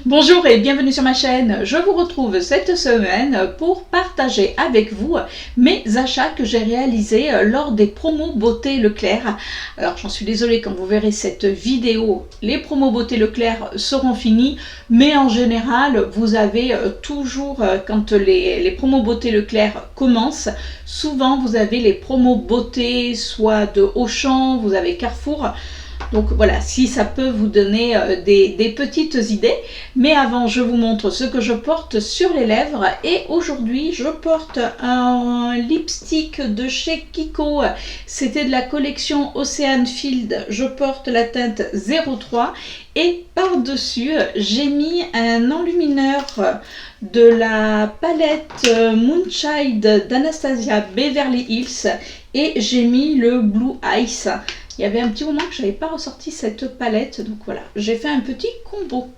Bonjour et bienvenue sur ma chaîne. Je vous retrouve cette semaine pour partager avec vous mes achats que j'ai réalisés lors des promos beauté Leclerc. Alors j'en suis désolée, quand vous verrez cette vidéo, les promos beauté Leclerc seront finis, mais en général vous avez toujours, quand les promos beauté Leclerc commencent, souvent vous avez les promos beauté soit de Auchan, vous avez Carrefour. Donc voilà, si ça peut vous donner des petites idées. Mais avant, je vous montre ce que je porte sur les lèvres. Et aujourd'hui, je porte un lipstick de chez Kiko. C'était de la collection Ocean Field. Je porte la teinte 03. Et par-dessus, j'ai mis un enlumineur de la palette Moonchild d'Anastasia Beverly Hills. Et j'ai mis le Blue Ice. Il y avait un petit moment que je n'avais pas ressorti cette palette, donc voilà, j'ai fait un petit combo.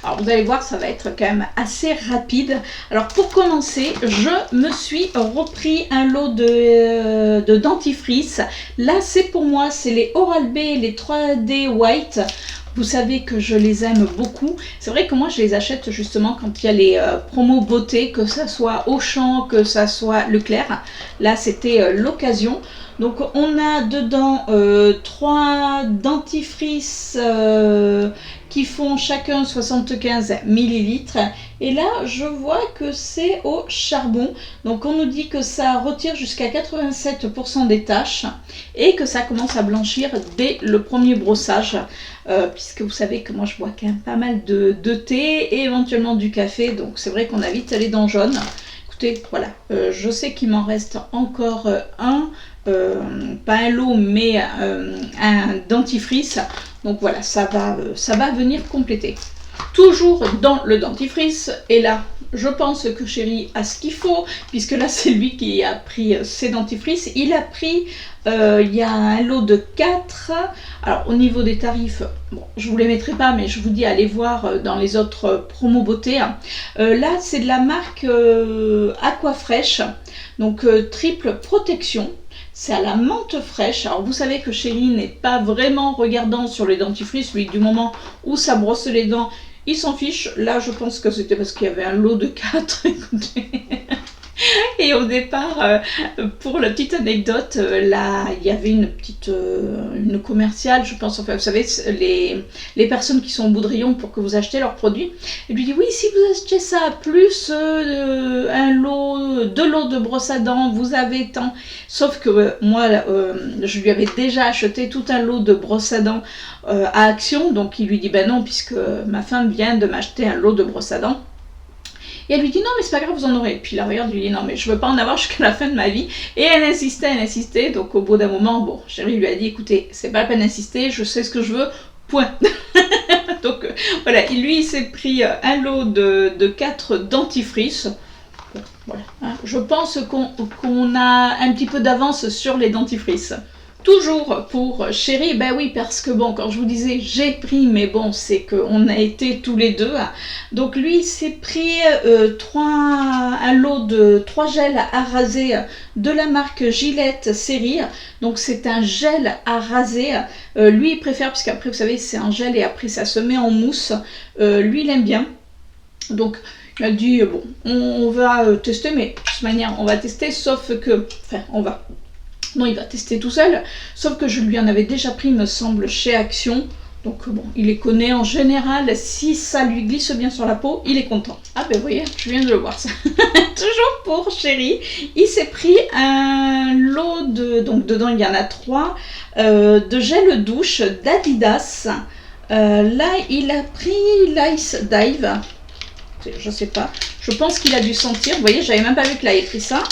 Alors vous allez voir, ça va être quand même assez rapide. Alors pour commencer, je me suis repris un lot de dentifrice. Là c'est pour moi, c'est les Oral-B, les 3D White. Vous savez que je les aime beaucoup. C'est vrai que moi je les achète justement quand il y a les promos beauté, que ça soit Auchan, que ça soit Leclerc. Là c'était l'occasion. Donc on a dedans 3 dentifrices qui font chacun 75 ml. Et là je vois que c'est au charbon. Donc on nous dit que ça retire jusqu'à 87% des taches et que ça commence à blanchir dès le premier brossage. Puisque vous savez que moi je bois quand même pas mal de thé et éventuellement du café. Donc c'est vrai qu'on a vite les dents jaunes. Écoutez, voilà, je sais qu'il m'en reste encore un. Pas un lot mais un dentifrice, donc voilà, ça va venir compléter. Toujours dans le dentifrice, et là je pense que Chéri a ce qu'il faut, puisque là c'est lui qui a pris ses dentifrices. Il a pris il y a un lot de 4. Alors au niveau des tarifs, bon, je vous les mettrai pas, mais je vous dis allez voir dans les autres promos beauté. Là c'est de la marque Aquafresh, donc triple protection. C'est à la menthe fraîche. Alors vous savez que Chéri n'est pas vraiment regardant sur les dentifrices. Lui, du moment où ça brosse les dents, il s'en fiche. Là je pense que c'était parce qu'il y avait un lot de 4. Écoutez. Et au départ, pour la petite anecdote, là, il y avait une commerciale, je pense, enfin, vous savez, les personnes qui sont au bout de rayon pour que vous achetez leurs produits. Et lui dit, oui, si vous achetez ça, plus un lot, 2 lots de brosse à dents, vous avez tant. Sauf que moi, je lui avais déjà acheté tout un lot de brosse à dents à Action. Donc il lui dit, ben non, puisque ma femme vient de m'acheter un lot de brosse à dents. Et elle lui dit non mais c'est pas grave, vous en aurez. Et puis la regarde, lui dit non mais je veux pas en avoir jusqu'à la fin de ma vie. Et elle insistait. Donc au bout d'un moment, bon, Chéri lui a dit écoutez, c'est pas la peine d'insister, je sais ce que je veux, point. Donc voilà, lui il s'est pris un lot de 4 dentifrices. Bon, voilà, hein. Je pense qu'on a un petit peu d'avance sur les dentifrices. Toujours pour Chéri, ben oui, parce que bon, quand je vous disais j'ai pris, mais bon, c'est qu'on a été tous les deux. Donc lui, il s'est pris un lot de 3 gels à raser de la marque Gillette série. Donc c'est un gel à raser. Lui, il préfère, parce qu'après, vous savez, c'est un gel et après ça se met en mousse. Lui, il aime bien. Donc il m'a dit, bon, on va tester, mais de toute manière, on va tester, sauf que, enfin, non, il va tester tout seul, sauf que je lui en avais déjà pris, me semble, chez Action. Donc bon, il les connaît en général, si ça lui glisse bien sur la peau, il est content. Ah ben vous voyez, je viens de le voir ça. Toujours pour Chéri, il s'est pris un lot donc dedans il y en a 3, de gel douche d'Adidas. Là il a pris l'Ice Dive, je sais pas, je pense qu'il a dû sentir, vous voyez, j'avais même pas vu qu'il avait pris ça.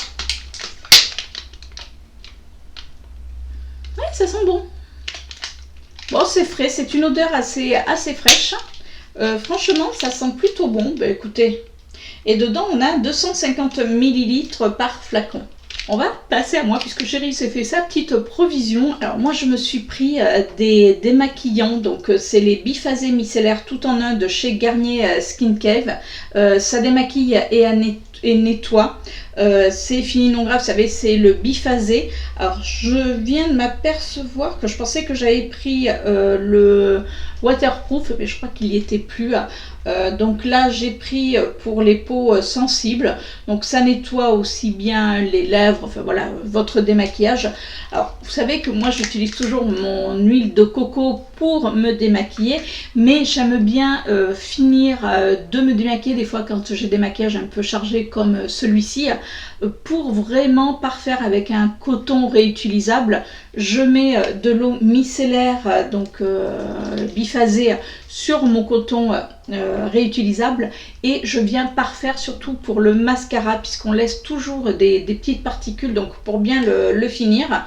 Ça sent bon. Bon, c'est frais, c'est une odeur assez fraîche. Franchement, ça sent plutôt bon. Ben, écoutez, et dedans, on a 250 ml par flacon. On va passer à moi, puisque Chéri s'est fait sa petite provision. Alors moi, je me suis pris des démaquillants. Donc, c'est les biphasés micellaires tout en un de chez Garnier Skin Cave. Ça démaquille et nettoie. c'est fini non grave, vous savez, c'est le biphasé. Alors je viens de m'apercevoir que je pensais que j'avais pris le waterproof, mais je crois qu'il n'y était plus. Donc là j'ai pris pour les peaux sensibles, donc ça nettoie aussi bien les lèvres, enfin voilà, votre démaquillage. Alors vous savez que moi j'utilise toujours mon huile de coco pour me démaquiller, mais j'aime bien finir de me démaquiller des fois quand j'ai des maquillages un peu chargés comme celui-ci, pour vraiment parfaire avec un coton réutilisable. Je mets de l'eau micellaire, donc biphasée, sur mon coton réutilisable, et je viens parfaire surtout pour le mascara, puisqu'on laisse toujours des petites particules, donc pour bien le finir.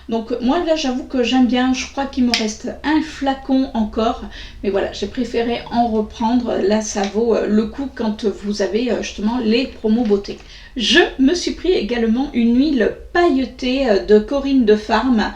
Donc moi là j'avoue que j'aime bien, je crois qu'il me reste un flacon encore, mais voilà, j'ai préféré en reprendre. Là ça vaut le coup quand vous avez justement les promos beauté. Je me suis pris également une huile pailletée de Corinne de Farm.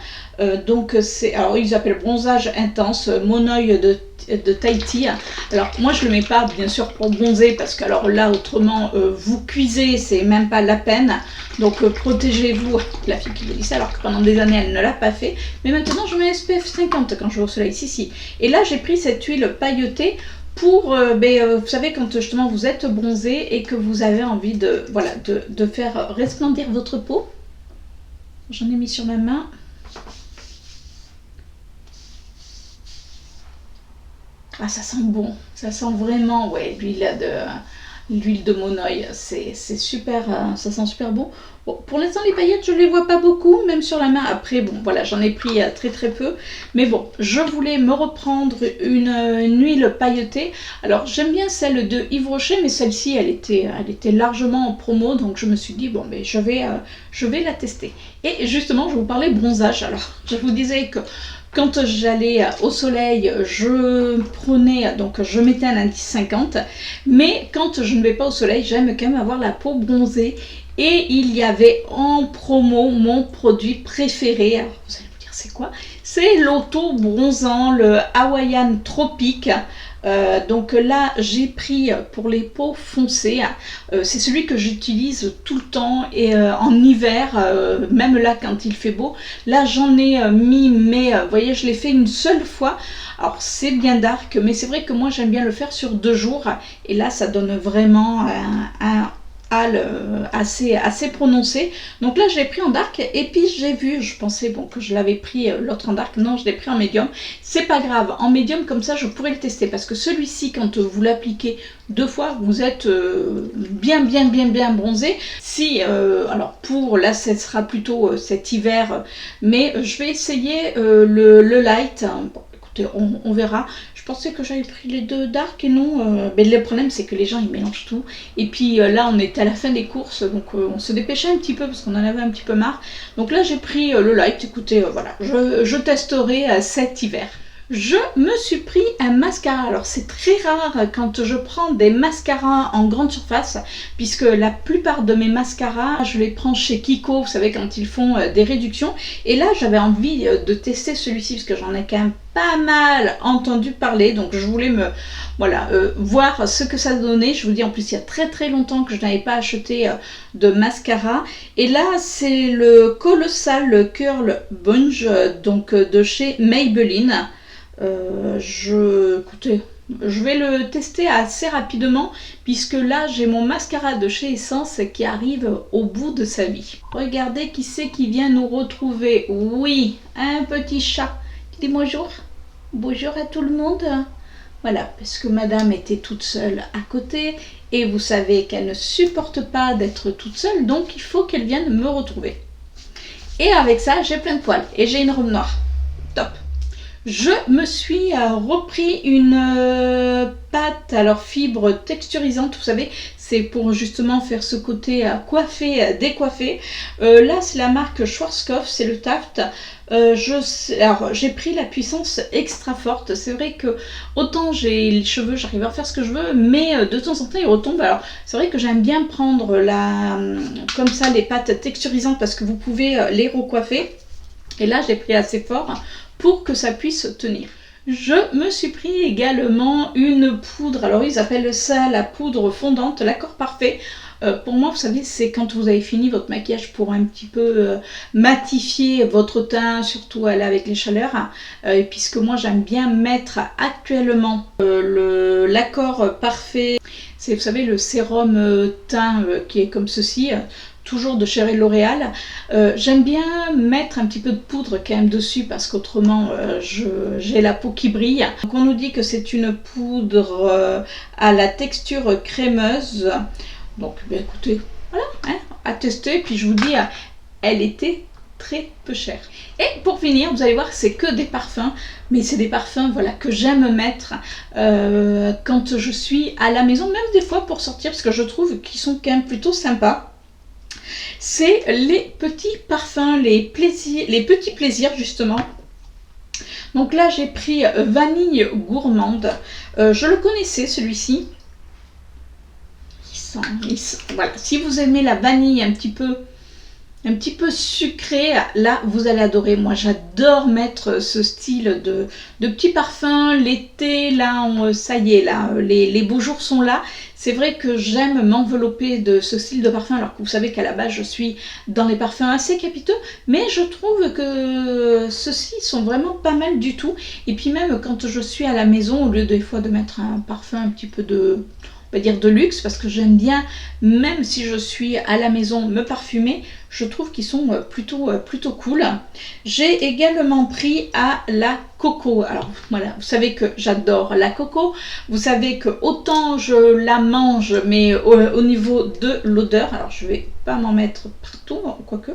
Donc c'est, alors ils appellent bronzage intense, mon œil de Tahiti. Alors moi je le mets pas bien sûr pour bronzer, parce que alors là autrement vous cuisez, c'est même pas la peine. Donc protégez-vous, la fille qui vous dit ça alors que pendant des années elle ne l'a pas fait. Mais maintenant je mets SPF 50 quand je vais au soleil, si. Et là j'ai pris cette huile pailletée pour, vous savez, quand justement vous êtes bronzé et que vous avez envie de, voilà, de faire resplendir votre peau. J'en ai mis sur ma main. Ah, ça sent bon, ça sent vraiment, ouais, l'huile de monoï, c'est super, ça sent super bon. Bon, pour l'instant les paillettes je les vois pas beaucoup, même sur la main. Après bon voilà, j'en ai pris très peu, mais bon, je voulais me reprendre une huile pailletée. Alors j'aime bien celle de Yves Rocher, mais celle-ci elle était largement en promo, donc je me suis dit bon mais je vais la tester. Et justement je vous parlais bronzage. Alors je vous disais que quand j'allais au soleil, je prenais, donc je mettais un indice 50, mais quand je ne vais pas au soleil, j'aime quand même avoir la peau bronzée. Et il y avait en promo mon produit préféré. Alors vous allez me dire c'est quoi? C'est l'auto bronzant, le Hawaiian Tropique. Donc là j'ai pris pour les peaux foncées, c'est celui que j'utilise tout le temps, et en hiver, même là quand il fait beau. Là j'en ai mis, mais vous voyez je l'ai fait une seule fois. Alors c'est bien dark, mais c'est vrai que moi j'aime bien le faire sur 2 jours, et là ça donne vraiment un hâle assez prononcé. Donc là je l'ai pris en dark, et puis j'ai vu, je pensais bon que je l'avais pris l'autre en dark, non je l'ai pris en médium. C'est pas grave, en médium comme ça je pourrais le tester, parce que celui-ci quand vous l'appliquez 2 fois vous êtes bien bronzé. Si alors pour là ce sera plutôt cet hiver, mais je vais essayer le light. Bon, écoutez, on verra. Je pensais que j'avais pris les 2 dark et non. Mais le problème c'est que les gens ils mélangent tout. Et puis là on était à la fin des courses, donc on se dépêchait un petit peu parce qu'on en avait un petit peu marre. Donc là j'ai pris le light. Écoutez, voilà, je testerai cet hiver. Je me suis pris un mascara. Alors c'est très rare quand je prends des mascaras en grande surface, puisque la plupart de mes mascaras je les prends chez Kiko, vous savez quand ils font des réductions. Et là j'avais envie de tester celui-ci parce que j'en ai quand même pas mal entendu parler, donc je voulais voir ce que ça donnait. Je vous dis en plus il y a très longtemps que je n'avais pas acheté de mascara, et là c'est le Colossal Curl Bunch, donc de chez Maybelline. Écoutez, je vais le tester assez rapidement, puisque là j'ai mon mascara de chez Essence qui arrive au bout de sa vie. Regardez qui c'est qui vient nous retrouver. Oui, un petit chat qui dit bonjour. Bonjour à tout le monde. Voilà, parce que madame était toute seule à côté, et vous savez qu'elle ne supporte pas d'être toute seule, donc il faut qu'elle vienne me retrouver. Et avec ça j'ai plein de poils et j'ai une robe noire. Top. Je me suis repris une pâte, alors fibre texturisante, vous savez, c'est pour justement faire ce côté coiffé, décoiffé. Là c'est la marque Schwarzkopf, c'est le Taft. Alors j'ai pris la puissance extra forte. C'est vrai que autant j'ai les cheveux, j'arrive à faire ce que je veux, mais de temps en temps ils retombent. Alors c'est vrai que j'aime bien prendre comme ça les pâtes texturisantes, parce que vous pouvez les recoiffer. Et là j'ai pris assez fort pour que ça puisse tenir. Je me suis pris également une poudre, alors ils appellent ça la poudre fondante, l'accord parfait. Pour moi, vous savez, c'est quand vous avez fini votre maquillage pour un petit peu matifier votre teint, surtout avec les chaleurs. Puisque moi, j'aime bien mettre actuellement l'accord parfait. C'est, vous savez, le sérum teint qui est comme ceci. Toujours de chez L'Oréal. J'aime bien mettre un petit peu de poudre quand même dessus parce qu'autrement j'ai la peau qui brille. Donc on nous dit que c'est une poudre à la texture crémeuse. Donc écoutez, voilà, hein, à tester. Puis je vous dis, elle était très peu chère. Et pour finir, vous allez voir que c'est que des parfums, mais c'est des parfums voilà, que j'aime mettre quand je suis à la maison, même des fois pour sortir, parce que je trouve qu'ils sont quand même plutôt sympas. C'est les petits parfums, les petits plaisirs justement. Donc là j'ai pris vanille gourmande. Je le connaissais celui-ci. Voilà. Si vous aimez la vanille un petit peu sucrée, là vous allez adorer. Moi j'adore mettre ce style de petits parfums. L'été, là ça y est, là les beaux jours sont là. C'est vrai que j'aime m'envelopper de ce style de parfum, alors que vous savez qu'à la base je suis dans les parfums assez capiteux, mais je trouve que ceux-ci sont vraiment pas mal du tout. Et puis même quand je suis à la maison, au lieu des fois de mettre un parfum un petit peu de, on va dire de luxe, parce que j'aime bien, même si je suis à la maison, me parfumer, je trouve qu'ils sont plutôt cool. J'ai également pris à la coco. Alors voilà, vous savez que j'adore la coco. Vous savez que autant je la mange, mais au niveau de l'odeur, alors je vais pas m'en mettre partout, quoique.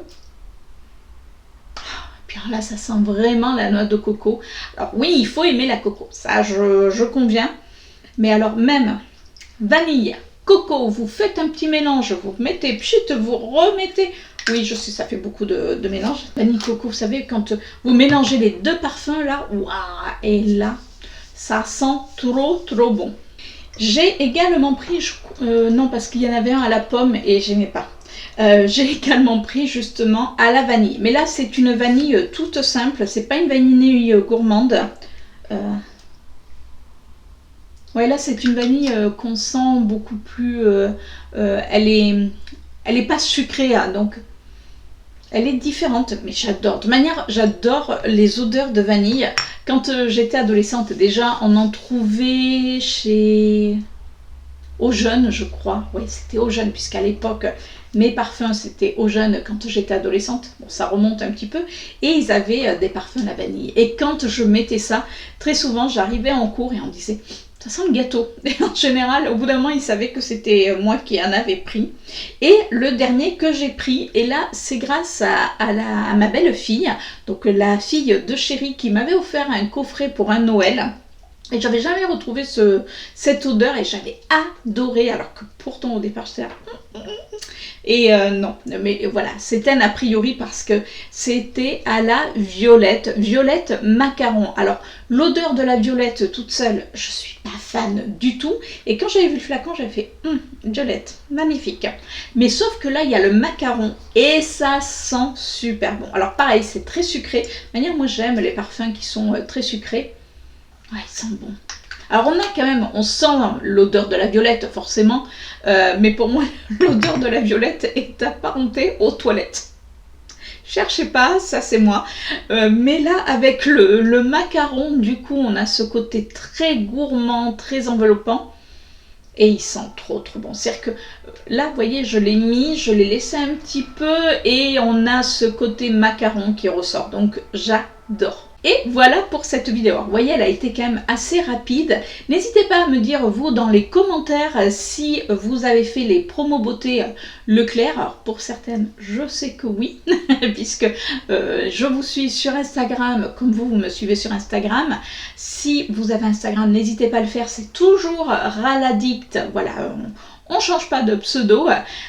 Puis là, ça sent vraiment la noix de coco. Alors oui, il faut aimer la coco, ça je conviens. Mais alors même vanille, coco, vous faites un petit mélange, vous mettez, pchit, vous remettez. Oui, je sais, ça fait beaucoup de mélange. Vanille, coco, vous savez, quand vous mélangez les deux parfums, là, waouh, et là, ça sent trop bon. J'ai également pris, non, parce qu'il y en avait un à la pomme et j'aimais pas. J'ai également pris justement à la vanille. Mais là, c'est une vanille toute simple, c'est pas une vanille gourmande. Ouais, là, c'est une vanille qu'on sent beaucoup plus... elle est pas sucrée, hein, donc... Elle est différente, mais j'adore. De toute manière, j'adore les odeurs de vanille. Quand j'étais adolescente, déjà, on en trouvait chez Eau-Jeune, je crois. Oui, c'était Eau-Jeune, puisqu'à l'époque, mes parfums, c'était Eau-Jeune quand j'étais adolescente. Bon, ça remonte un petit peu. Et ils avaient des parfums à la vanille. Et quand je mettais ça, très souvent, j'arrivais en cours et on me disait... Ça sent le gâteau. Et en général, au bout d'un moment, ils savaient que c'était moi qui en avais pris. Et le dernier que j'ai pris, et là, c'est grâce à ma belle-fille, donc la fille de Chérie qui m'avait offert un coffret pour un Noël. Et j'avais jamais retrouvé cette odeur et j'avais adoré, alors que pourtant au départ j'étais là. Et non, mais voilà, c'était un a priori parce que c'était à la violette macaron. Alors l'odeur de la violette toute seule, je suis pas fan du tout. Et quand j'avais vu le flacon, j'avais fait violette, magnifique. Mais sauf que là il y a le macaron et ça sent super bon. Alors pareil, c'est très sucré. De toute manière, moi j'aime les parfums qui sont très sucrés. Ouais, ils sentent bon. Alors on a quand même, on sent l'odeur de la violette forcément, mais pour moi l'odeur de la violette est apparentée aux toilettes. Cherchez pas, ça c'est moi. Mais là avec le macaron, du coup on a ce côté très gourmand, très enveloppant. Et il sent trop bon. C'est-à-dire que là, vous voyez, je l'ai mis, je l'ai laissé un petit peu et on a ce côté macaron qui ressort. Donc j'adore. Et voilà pour cette vidéo. Vous voyez, elle a été quand même assez rapide. N'hésitez pas à me dire, vous, dans les commentaires, si vous avez fait les promos beauté Leclerc. Alors, pour certaines, je sais que oui, puisque je vous suis sur Instagram, comme vous me suivez sur Instagram. Si vous avez Instagram, n'hésitez pas à le faire, c'est toujours Raladict. Voilà, on change pas de pseudo,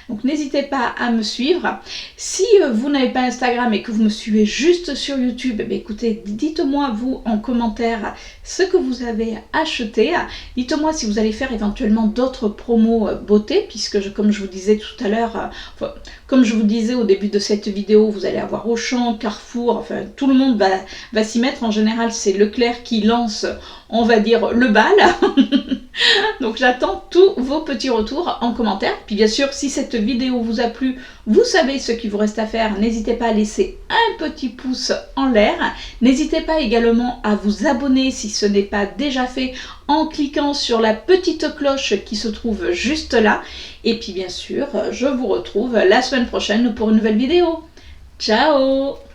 donc n'hésitez pas à me suivre. Si vous n'avez pas Instagram et que vous me suivez juste sur YouTube, écoutez, dites-moi vous en commentaire ce que vous avez acheté. Dites-moi si vous allez faire éventuellement d'autres promos beauté, puisque comme je vous disais tout à l'heure, comme je vous disais au début de cette vidéo, vous allez avoir Auchan, Carrefour, enfin tout le monde va s'y mettre. En général, c'est Leclerc qui lance, on va dire, le bal. Donc j'attends tous vos petits retours en commentaire. Puis bien sûr, si cette vidéo vous a plu, vous savez ce qu'il vous reste à faire. N'hésitez pas à laisser un petit pouce en l'air. N'hésitez pas également à vous abonner si ce n'est pas déjà fait en cliquant sur la petite cloche qui se trouve juste là. Et puis bien sûr, je vous retrouve la semaine prochaine pour une nouvelle vidéo. Ciao!